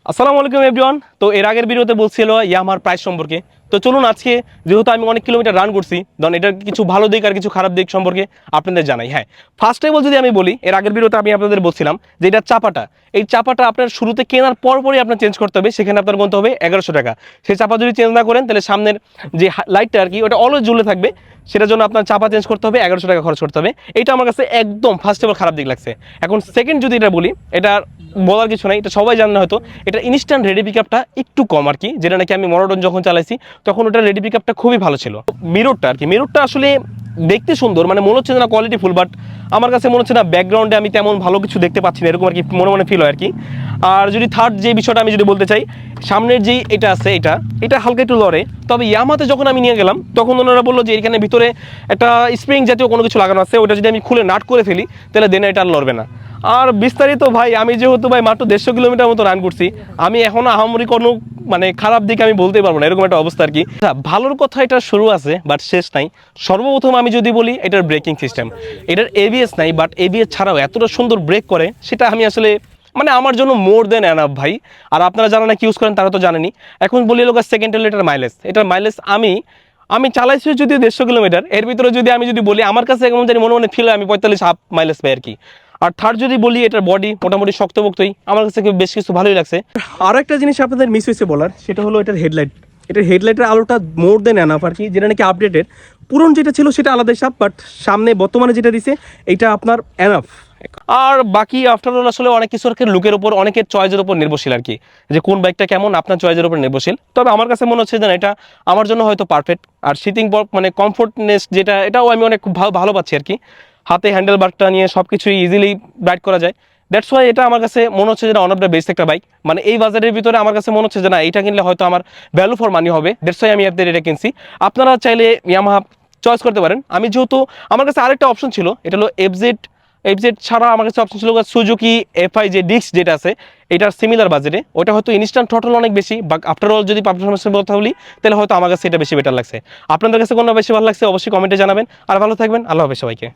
আসসালামু আলাইকুম এভরিওয়ান। তো এর আগের ভিডিওতে বলছিল ইয়ামাহার প্রাইস সম্পর্কে। তো চলুন আজকে যেহেতু আমি অনেক কিলোমিটার রান করছি, ধরুন এটার কিছু ভালো দিক আর কিছু খারাপ দিক সম্পর্কে আপনাদের জানাই। হ্যাঁ, ফার্স্ট টাইম যদি আমি বলি, এর আগের ভিডিওতে আমি আপনাদের বলছিলাম যে এটা চাপাটা, এই চাপাটা আপনার শুরুতে কেনার পরপরই আপনার চেঞ্জ করতে হবে, সেখানে আপনার গুনতে হবে 1100 টাকা। সেই চাপা যদি চেঞ্জ না করেন তাহলে সামনের যে লাইটটা আর কি ওটা অলওয়েজ জ্বলে থাকবে, সেটার জন্য আপনার চাপা চেঞ্জ করতে হবে, 1100 টাকা খরচ করতে হবে। এটা আমার কাছে একদম ফার্স্ট অফ অল খারাপ দিক লাগছে। এখন সেকেন্ড যদি এটা বলি, এটা বলার কিছু নাই, এটা সবাই জানে হয়তো, এটা ইনস্ট্যান্ট রেডি পিকআপটা একটু কম আর কি, যেটা নাকি আমি মনোটন যখন চালাইছি তখন ওটা রেডি পিকআপটা খুবই ভালো ছিল। মিররটা আর কি, মিররটা আসলে দেখতে সুন্দর, মানে মনে হচ্ছে না কোয়ালিটি ফুল, বাট আমার কাছে মনে হচ্ছে না ব্যাকগ্রাউন্ডে আমি তেমন ভালো কিছু দেখতে পাচ্ছি না, এরকম আর কি মনে মনে ফিল হয় আর কি। আর যদি থার্ড যে বিষয়টা আমি যদি বলতে চাই, সামনের যেই এটা আছে এটা হালকা একটু লড়ে, তবে ইয়ামাহাতে যখন আমি নিয়ে গেলাম তখন ওনারা বললো যে এখানে ভিতরে একটা স্প্রিং জাতীয় কোনো কিছু লাগানো আছে, ওটা যদি আমি খুলে নাট করে ফেলি তাহলে দেন এটা আর লড়বে না। আর বিস্তারিত ভাই, আমি যেহেতু ভাই মাত্র 150 কিলোমিটার মতো রান করছি, আমি এখনো আহামরি কোনো মানে খারাপ দিকে আমি বলতেই পারবো না, এরকম একটা অবস্থা আর কি। ভালোর কথা এটা শুরু আছে বাট শেষ নাই। সর্বপ্রথম আমি যদি বলি এটার ব্রেকিং সিস্টেম, এটার এবিএস নাই, বাট এবিএস ছাড়াও এতটা সুন্দর ব্রেক করে, সেটা আমি আসলে মানে আমার জন্য মোর দেন এনাফ ভাই। আর আপনারা যারা নাকি ইউজ করেন তারা তো জানেনি। এখন বলি লোক সেকেন্ড হলো এটার মাইলেজ আমি চালাইছি যদি 150 কিলোমিটার, এর ভিতরে যদি আমি যদি বলি আমার কাছে এমন জানি মনে মনে ফিল হয় আমি 45 হাফ মাইলেজ পাই আর কি। আর থার্ড যদি বলি, এটার বডি মোটামুটি শক্তপোক্তই, আমার কাছে বেশ কিছু ভালোই লাগছে। আরও একটা জিনিস আপনাদের মিস হয়েছে বলার, সেটা হলো এটার হেডলাইট। এটার হেডলাইটের আলোটা মোর দেন এনাফ আর কি, যেটা নাকি আপডেটেড। পুরনো যেটা ছিল সেটা আলাদা হিসাব, বাট সামনে বর্তমানে যেটা দিছে এটা আপনার এনাফ। আর বাকি আফটারঅল আসলে অনেক কিছু লুকের উপর, অনেকের চয়েসের উপর নির্ভরশীল আর কি, যে কোন বাইকটা কেমন আপনার চয়েসের উপর নির্ভরশীল। তবে আমার কাছে মনে হচ্ছে যে এটা আমার জন্য হয়তো পারফেক্ট। আর সিটিং মানে কমফোর্টনেস যেটা, এটাও আমি অনেক খুব ভালো পাচ্ছি আর কি। হাতে হ্যান্ডেল বারটা নিয়ে সব কিছুই ইজিলি রাইড করা যায়। দ্যাটস ওয়াই এটা আমার কাছে মনে হচ্ছে যে ওয়ান অফ দ্য বেস্ট একটা বাইক। মানে এই বাজারের ভিতরে আমার কাছে মনে হচ্ছে যে না, এটা কিনলে হয়তো আমার ভ্যালু ফর মানি হবে। দ্যাটস ওয়াই আমি আপনাদের এটা কিনছি। আপনারা চাইলে ইয়ামাহা চয়েস করতে পারেন। আমি যেহেতু আমার কাছে আরেকটা অপশন ছিল, এটা হলো এফজেড ছাড়া আমার কাছে অপশন ছিল সুজুকি এফআই যে ডিস্ক যেটা আছে, এটার সিমিলার বাজেটে। ওটা হয়তো ইনস্ট্যান্ট থ্রটল অনেক বেশি, বা আফটার অল যদি পারফরমেন্সের কথা বলি তাহলে হয়তো আমার কাছে এটা বেশি বেটার লাগছে। আপনাদের কাছে কোনটা বেশি ভালো লাগছে অবশ্যই কমেন্টে জানাবেন। আর ভালো থাকবেন, আল্লাহ হাফেজ সবাইকে।